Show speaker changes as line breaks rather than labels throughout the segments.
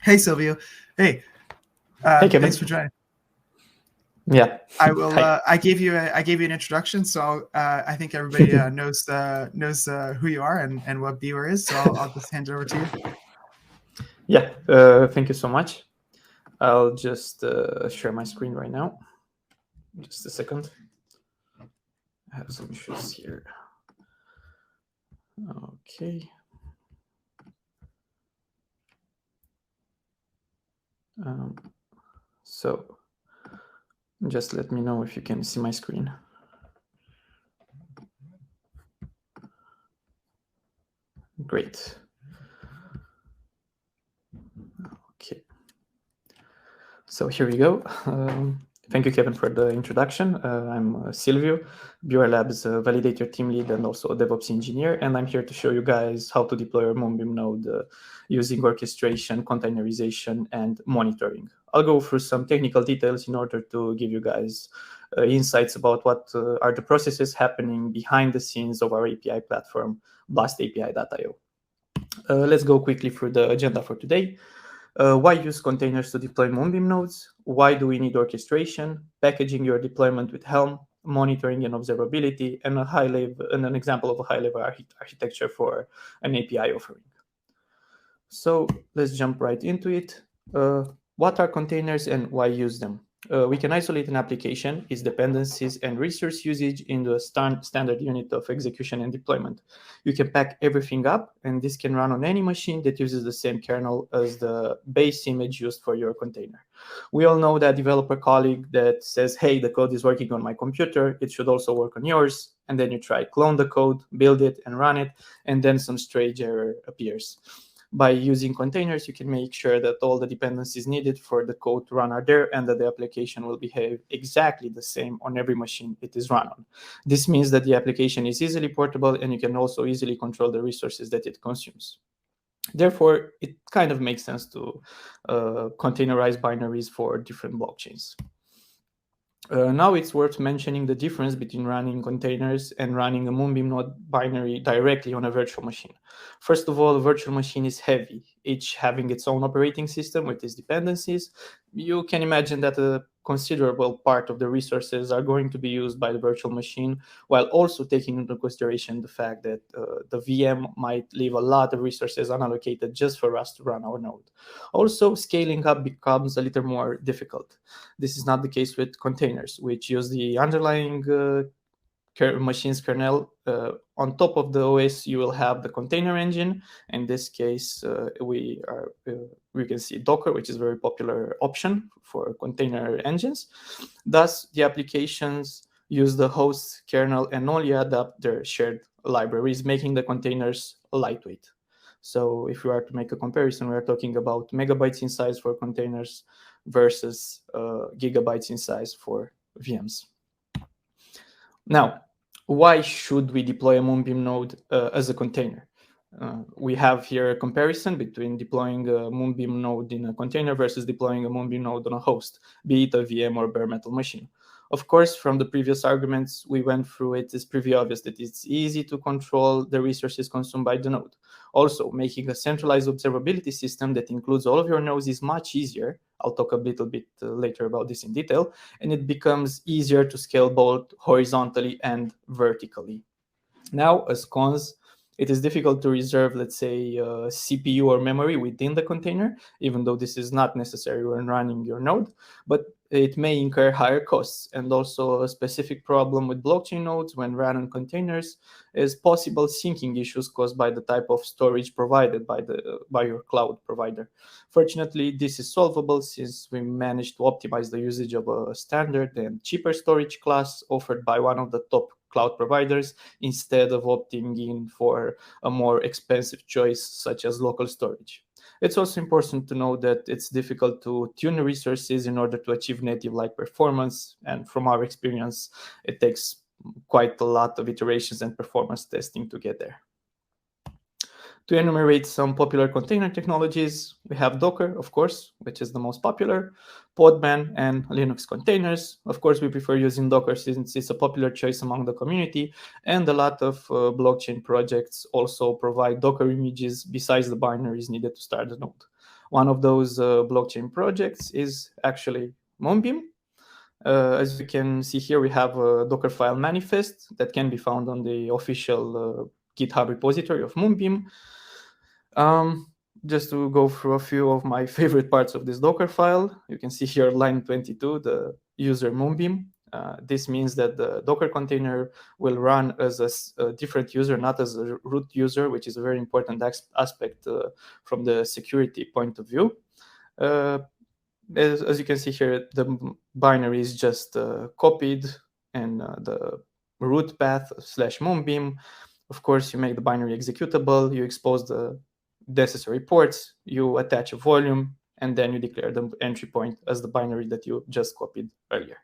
Hey, Silvio. Hey,
Hey, Kevin.
thanks for joining.
Yeah.
I will.
Hi.
I gave you an introduction, so I think everybody knows who you are and what Beaver is. So I'll just hand it over to you.
Yeah. Thank you so much. I'll just share my screen right now. Just a second. I have some issues here. Okay. So just let me know if you can see my screen. Great. Okay. So here we go. Thank you, Kevin, for the introduction. I'm Silvio, Bureau Labs validator team lead and also a DevOps engineer, and I'm here to show you guys how to deploy your Moonbeam node using orchestration, containerization, and monitoring. I'll go through some technical details in order to give you guys insights about what are the processes happening behind the scenes of our API platform, blastapi.io. Let's go quickly through the agenda for today. Why use containers to deploy Moonbeam nodes? Why do we need orchestration? Packaging your deployment with Helm, monitoring and observability, and an example of a high-level architecture for an API offering. So let's jump right into it. What are containers and why use them? We can isolate an application, its dependencies and resource usage into a standard unit of execution and deployment. You can pack everything up, and this can run on any machine that uses the same kernel as the base image used for your container. We all know that developer colleague that says, hey, the code is working on my computer, it should also work on yours. And then you try clone the code, build it, and run it, and then some strange error appears. By using containers, you can make sure that all the dependencies needed for the code to run are there and that the application will behave exactly the same on every machine it is run on. This means that the application is easily portable and you can also easily control the resources that it consumes. Therefore, it kind of makes sense to containerize binaries for different blockchains. Now it's worth mentioning the difference between running containers and running a Moonbeam node binary directly on a virtual machine. First of all, a virtual machine is heavy, each having its own operating system with its dependencies. You can imagine that a considerable part of the resources are going to be used by the virtual machine, while also taking into consideration the fact that the VM might leave a lot of resources unallocated just for us to run our node. Also, scaling up becomes a little more difficult. This is not the case with containers, which use the underlying machine's kernel. On top of the OS, you will have the container engine. In this case, we can see Docker, which is a very popular option for container engines. Thus, the applications use the host kernel and only adapt their shared libraries, making the containers lightweight. So if we are to make a comparison, we are talking about megabytes in size for containers versus gigabytes in size for VMs. Now, why should we deploy a Moonbeam node as a container? We have here a comparison between deploying a Moonbeam node in a container versus deploying a Moonbeam node on a host, be it a VM or bare metal machine. Of course, from the previous arguments we went through, it is pretty obvious that it's easy to control the resources consumed by the node. Also, making a centralized observability system that includes all of your nodes is much easier. I'll talk a little bit later about this in detail, and it becomes easier to scale both horizontally and vertically. Now, as cons, it is difficult to reserve, let's say, CPU or memory within the container, even though this is not necessary when running your node, but it may incur higher costs. And also a specific problem with blockchain nodes when run on containers is possible syncing issues caused by the type of storage provided by your cloud provider. Fortunately, this is solvable since we managed to optimize the usage of a standard and cheaper storage class offered by one of the top cloud providers instead of opting in for a more expensive choice such as local storage. It's also important to know that it's difficult to tune resources in order to achieve native-like performance, and from our experience, it takes quite a lot of iterations and performance testing to get there. To enumerate some popular container technologies, we have Docker, of course, which is the most popular, Podman, and Linux containers. Of course, we prefer using Docker since it's a popular choice among the community, and a lot of blockchain projects also provide Docker images besides the binaries needed to start the node. One of those blockchain projects is actually Moonbeam. As you can see here, we have a Dockerfile manifest that can be found on the official GitHub repository of Moonbeam. Just to go through a few of my favorite parts of this Dockerfile, you can see here line 22, the user Moonbeam. This means that the Docker container will run as a different user, not as a root user, which is a very important aspect from the security point of view. As you can see here, the binary is just copied and the root path / Moonbeam. Of course, you make the binary executable, you expose the necessary ports, you attach a volume, and then you declare the entry point as the binary that you just copied earlier.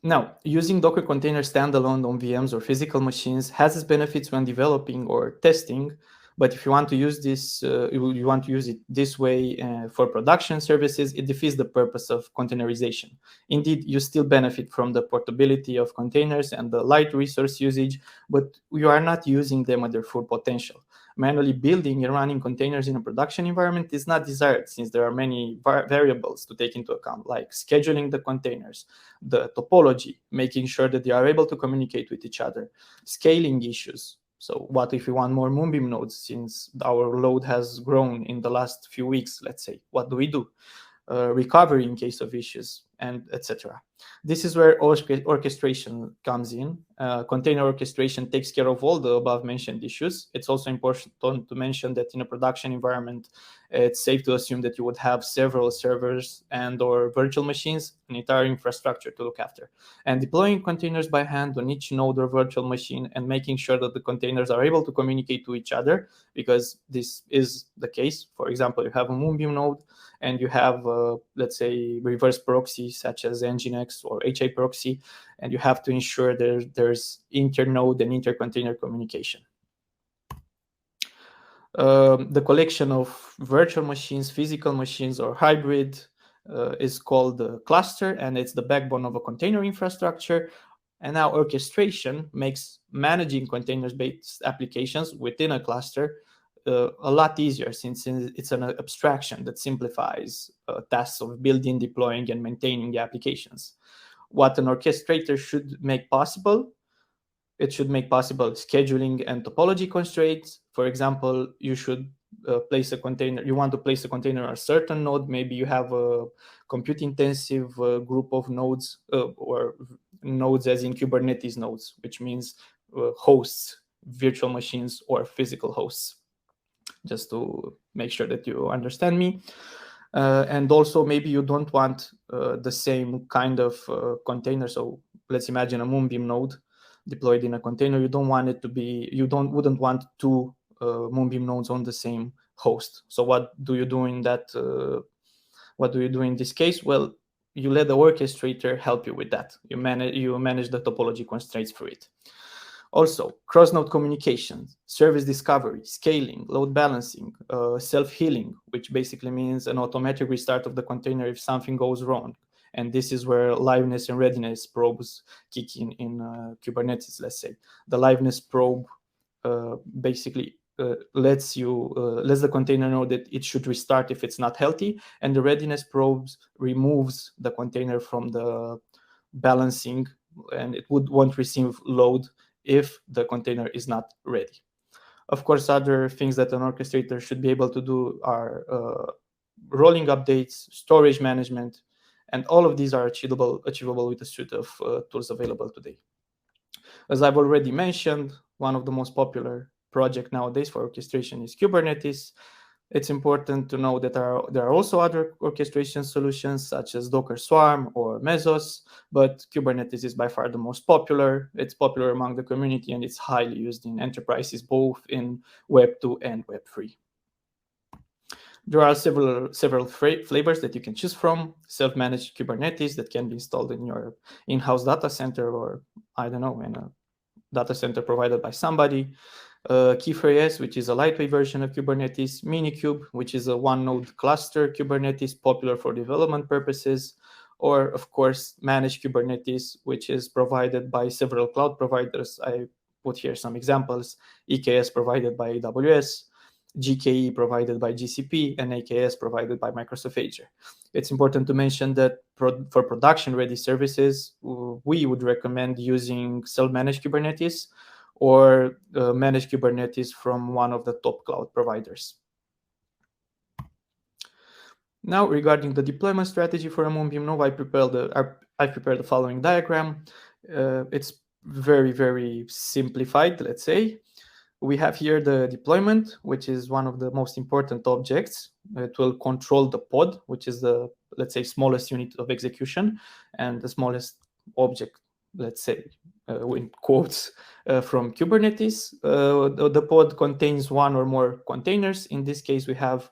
Now, using Docker containers standalone on VMs or physical machines has its benefits when developing or testing, but if you want to use this, you want to use it this way for production services, it defeats the purpose of containerization. Indeed, you still benefit from the portability of containers and the light resource usage, but you are not using them at their full potential. Manually building and running containers in a production environment is not desired, since there are many variables to take into account, like scheduling the containers, the topology, making sure that they are able to communicate with each other, scaling issues. So what if we want more Moonbeam nodes, since our load has grown in the last few weeks, let's say? What do we do? Recovery in case of issues, and etc. This is where orchestration comes in. Container orchestration takes care of all the above mentioned issues. It's also important to mention that in a production environment, it's safe to assume that you would have several servers and or virtual machines, an entire infrastructure to look after. And deploying containers by hand on each node or virtual machine and making sure that the containers are able to communicate to each other, because this is the case. For example, you have a Moonbeam node and you have, let's say, reverse proxy such as Nginx or HA proxy, and you have to ensure there's inter-node and inter-container communication. The collection of virtual machines, physical machines, or hybrid is called the cluster, and it's the backbone of a container infrastructure. And now orchestration makes managing containers-based applications within a cluster a lot easier, since it's an abstraction that simplifies tasks of building, deploying, and maintaining the applications. What an orchestrator should make possible, it should make possible scheduling and topology constraints. For example, you should place a container, you want to place a container on a certain node, maybe you have a compute-intensive group of nodes, or nodes as in Kubernetes nodes, which means hosts, virtual machines, or physical hosts, just to make sure that you understand me. And also, maybe you don't want the same kind of container. So let's imagine a Moonbeam node deployed in a container. You don't want it to be, wouldn't want two Moonbeam nodes on the same host. So what do you do in that? What do you do in this case? Well, you let the orchestrator help you with that. You manage the topology constraints for it. Also, cross-node communication, service discovery, scaling, load balancing, self-healing, which basically means an automatic restart of the container if something goes wrong. And this is where liveness and readiness probes kick in Kubernetes, let's say. The liveness probe basically lets the container know that it should restart if it's not healthy, and the readiness probes removes the container from the balancing, and it won't receive load if the container is not ready. Of course, other things that an orchestrator should be able to do are rolling updates, storage management, and all of these are achievable with a suite of tools available today. As I've already mentioned, one of the most popular projects nowadays for orchestration is Kubernetes. It's important to know that there are also other orchestration solutions such as Docker Swarm or Mesos, but Kubernetes is by far the most popular. It's popular among the community, and it's highly used in enterprises, both in Web 2 and Web 3. There are several flavors that you can choose from. Self-managed Kubernetes that can be installed in your in-house data center, or I don't know, in a data center provided by somebody. Key4s, which is a lightweight version of Kubernetes. Minikube, which is a one-node cluster Kubernetes, popular for development purposes. Or, of course, managed Kubernetes, which is provided by several cloud providers. I put here some examples. EKS provided by AWS, GKE provided by GCP, and AKS provided by Microsoft Azure. It's important to mention that for production-ready services, we would recommend using self-managed Kubernetes or managed Kubernetes from one of the top cloud providers. Now, regarding the deployment strategy for a Moonbeam node, I prepared the following diagram. It's very, very simplified, let's say. We have here the deployment, which is one of the most important objects. It will control the pod, which is the, let's say, smallest unit of execution and the smallest object, let's say, in quotes, from Kubernetes. The pod contains one or more containers. In this case, we have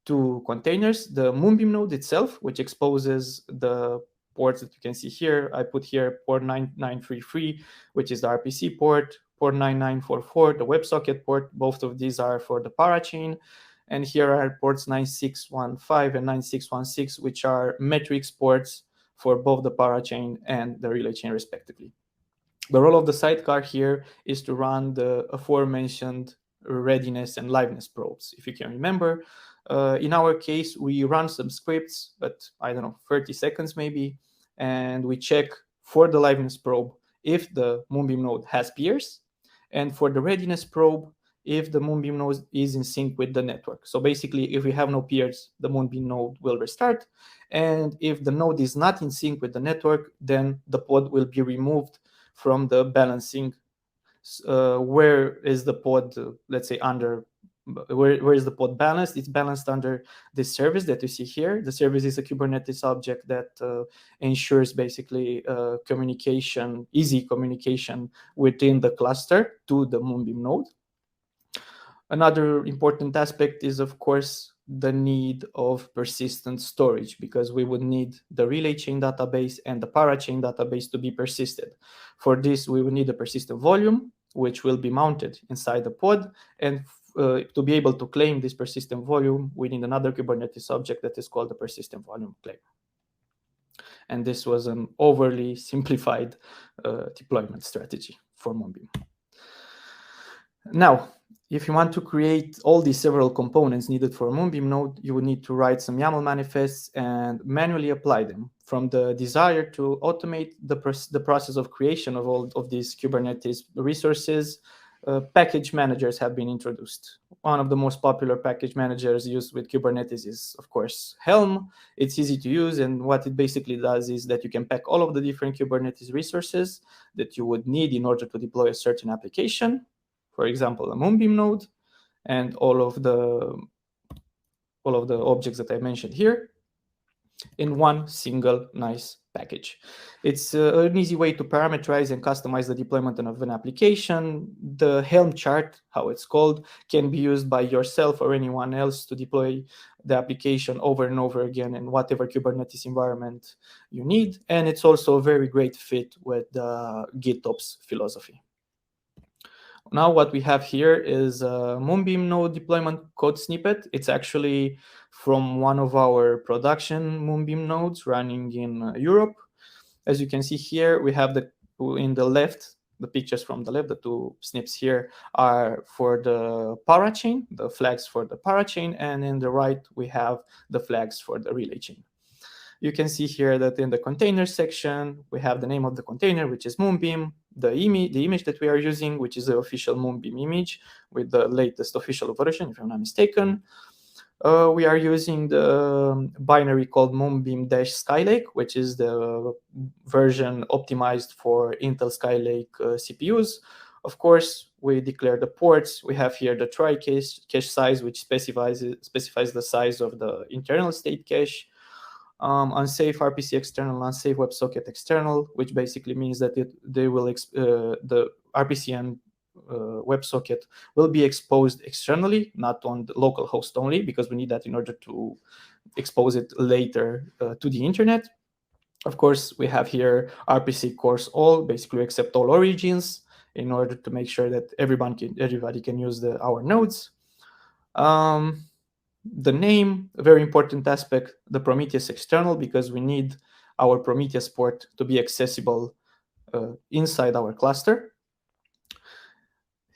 two containers, the Moonbeam node itself, which exposes the ports that you can see here. I put here port 9933, which is the RPC port, port 9944, the WebSocket port. Both of these are for the parachain. And here are ports 9615 and 9616, which are metrics ports for both the parachain and the relay chain, respectively. The role of the sidecar here is to run the aforementioned readiness and liveness probes. If you can remember, in our case, we run some scripts, but I don't know, 30 seconds maybe, and we check for the liveness probe if the Moonbeam node has peers, and for the readiness probe, if the Moonbeam node is in sync with the network. So basically, if we have no peers, the Moonbeam node will restart. And if the node is not in sync with the network, then the pod will be removed from the balancing. Where is the pod, let's say, under, where is the pod balanced? It's balanced under this service that you see here. The service is a Kubernetes object that ensures basically communication, easy communication within the cluster to the Moonbeam node. Another important aspect is, of course, the need of persistent storage, because we would need the relay chain database and the parachain database to be persisted. For this, we will need a persistent volume, which will be mounted inside the pod. And to be able to claim this persistent volume, we need another Kubernetes object that is called the persistent volume claim. And this was an overly simplified deployment strategy for Moonbeam. Now, if you want to create all these several components needed for a Moonbeam node, you would need to write some YAML manifests and manually apply them. From the desire to automate the process of creation of all of these Kubernetes resources, package managers have been introduced. One of the most popular package managers used with Kubernetes is, of course, Helm. It's easy to use, and what it basically does is that you can pack all of the different Kubernetes resources that you would need in order to deploy a certain application. For example, a Moonbeam node, and all of the objects that I mentioned here in one single nice package. It's an easy way to parameterize and customize the deployment of an application. The Helm chart, how it's called, can be used by yourself or anyone else to deploy the application over and over again in whatever Kubernetes environment you need. And it's also a very great fit with the GitOps philosophy. Now what we have here is a Moonbeam node deployment code snippet. It's actually from one of our production Moonbeam nodes running in Europe. As you can see here, we have in the left, the pictures from the left, the two snips here are for the parachain, the flags for the parachain, and in the right, we have the flags for the relay chain. You can see here that in the container section, we have the name of the container, which is Moonbeam, the image that we are using, which is the official Moonbeam image with the latest official version, if I'm not mistaken. We are using the binary called Moonbeam-Skylake, which is the version optimized for Intel Skylake CPUs. Of course, we declare the ports. We have here the try-cache size, which specifies the size of the internal state cache. Unsafe RPC external, unsafe WebSocket external, which basically means that the RPC and WebSocket will be exposed externally, not on the local host only, because we need that in order to expose it later to the internet. Of course, we have here RPC course all, basically accept all origins, in order to make sure that everybody can use our nodes. The name, a very important aspect, the Prometheus external, because we need our Prometheus port to be accessible inside our cluster.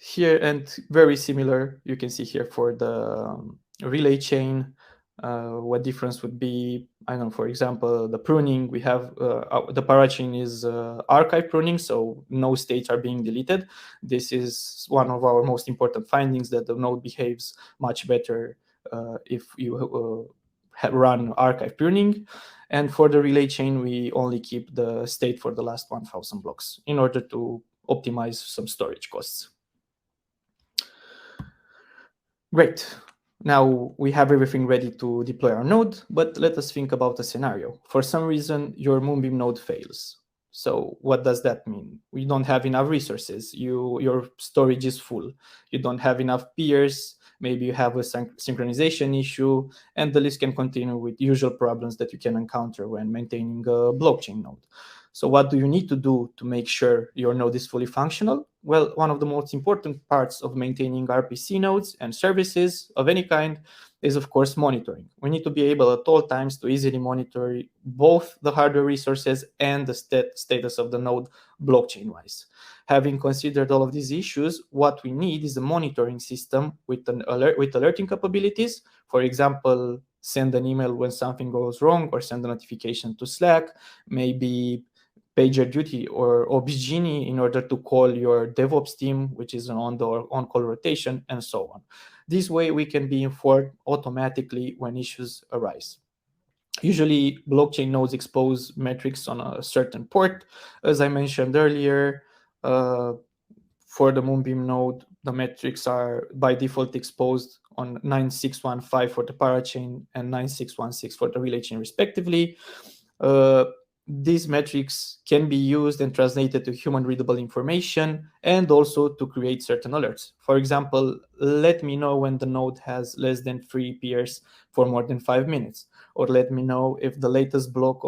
Here, and very similar, you can see here for the relay chain, what difference would be, I don't know, for example, the pruning, we have, the parachain is archive pruning, so no states are being deleted. This is one of our most important findings, that the node behaves much better if you run archive pruning. And for the relay chain, we only keep the state for the last 1000 blocks in order to optimize some storage costs. Great. Now we have everything ready to deploy our node, but let us think about a scenario. For some reason, your Moonbeam node fails. So what does that mean? We don't have enough resources. Your storage is full. You don't have enough peers. Maybe you have a synchronization issue, and the list can continue with usual problems that you can encounter when maintaining a blockchain node. So what do you need to do to make sure your node is fully functional? Well, one of the most important parts of maintaining RPC nodes and services of any kind is, of course, monitoring. We need to be able at all times to easily monitor both the hardware resources and the status of the node blockchain-wise. Having considered all of these issues, what we need is a monitoring system with alerting capabilities. For example, send an email when something goes wrong, or send a notification to Slack, maybe PagerDuty or Obsgenie in order to call your DevOps team, which is an on-call rotation, and so on. This way, we can be informed automatically when issues arise. Usually, blockchain nodes expose metrics on a certain port. As I mentioned earlier, for the Moonbeam node, the metrics are by default exposed on 9615 for the parachain and 9616 for the relay chain, respectively. These metrics can be used and translated to human readable information, and also to create certain alerts. For example, let me know when the node has less than 3 peers for more than 5 minutes, or let me know if the latest block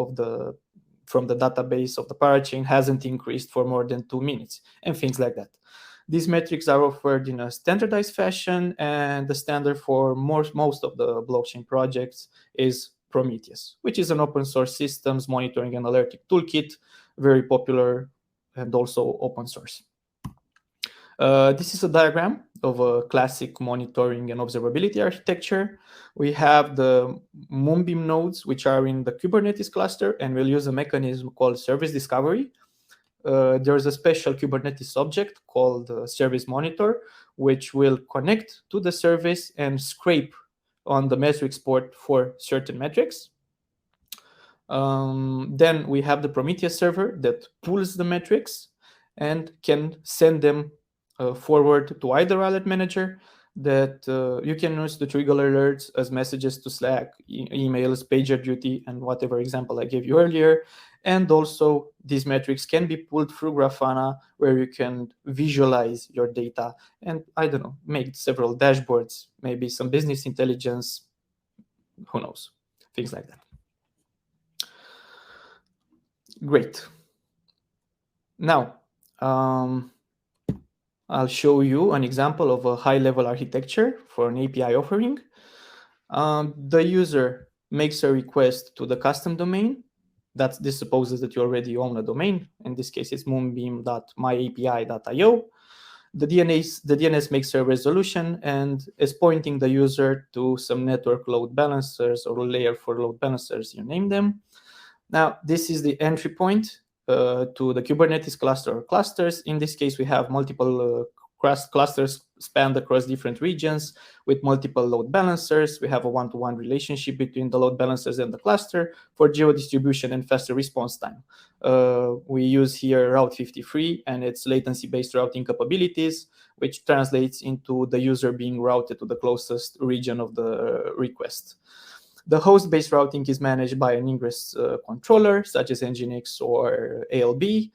from the database of the parachain hasn't increased for more than 2 minutes, and things like that. These metrics are offered in a standardized fashion, and the standard for most of the blockchain projects is Prometheus, which is an open source systems monitoring and alerting toolkit, very popular and also open source. This is a diagram of a classic monitoring and observability architecture. We have the Moonbeam nodes, which are in the Kubernetes cluster, and we'll use a mechanism called service discovery. There's a special Kubernetes object called service monitor, which will connect to the service and scrape on the metrics port for certain metrics. Then we have the Prometheus server that pulls the metrics and can send them forward to either alert manager that you can use to trigger alerts as messages to Slack, emails, PagerDuty, and whatever example I gave you earlier. And also, these metrics can be pulled through Grafana, where you can visualize your data and, I don't know, make several dashboards, maybe some business intelligence, who knows, things like that. Great. Now, I'll show you an example of a high-level architecture for an API offering. The user makes a request to the custom domain. This supposes that you already own a domain. In this case, it's moonbeam.myapi.io. The DNS makes a resolution and is pointing the user to some network load balancers or layer 4 load balancers, you name them. Now, this is the entry point to the Kubernetes cluster or clusters. In this case, we have multiple clusters spanned across different regions with multiple load balancers. We have a one-to-one relationship between the load balancers and the cluster for geo-distribution and faster response time. We use here Route 53 and its latency-based routing capabilities, which translates into the user being routed to the closest region of the request. The host-based routing is managed by an ingress controller, such as Nginx or ALB,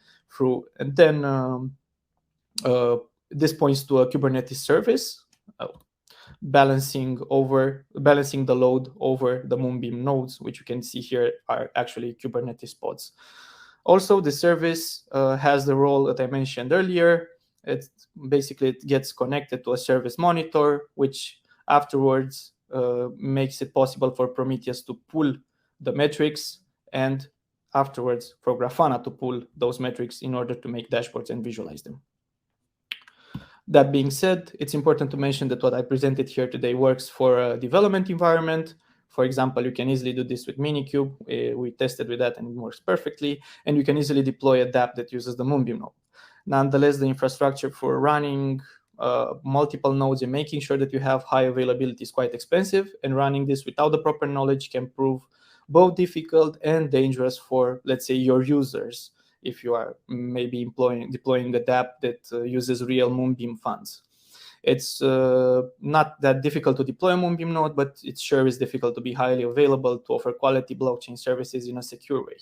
and then this points to a Kubernetes service, balancing the load over the Moonbeam nodes, which you can see here are actually Kubernetes pods. Also, the service has the role that I mentioned earlier. It gets connected to a service monitor, which afterwards makes it possible for Prometheus to pull the metrics, and afterwards for Grafana to pull those metrics in order to make dashboards and visualize them. That being said, it's important to mention that what I presented here today works for a development environment. For example, you can easily do this with Minikube. We tested with that and it works perfectly. And you can easily deploy a dApp that uses the Moonbeam node. Nonetheless, the infrastructure for running multiple nodes and making sure that you have high availability is quite expensive. And running this without the proper knowledge can prove both difficult and dangerous for, let's say, your users, if you are maybe deploying a dApp that uses real Moonbeam funds. It's not that difficult to deploy a Moonbeam node, but it sure is difficult to be highly available to offer quality blockchain services in a secure way.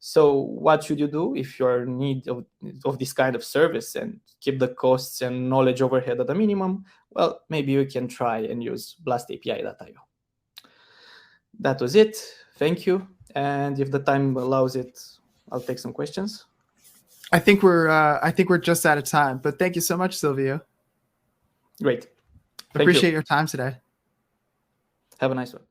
So what should you do if you're in need of this kind of service and keep the costs and knowledge overhead at a minimum? Well, maybe you can try and use blastapi.io. That was it. Thank you. And if the time allows it, I'll take some questions.
I think we're just out of time, but thank you so much, Silvio.
Great.
Appreciate your time today.
Have a nice one.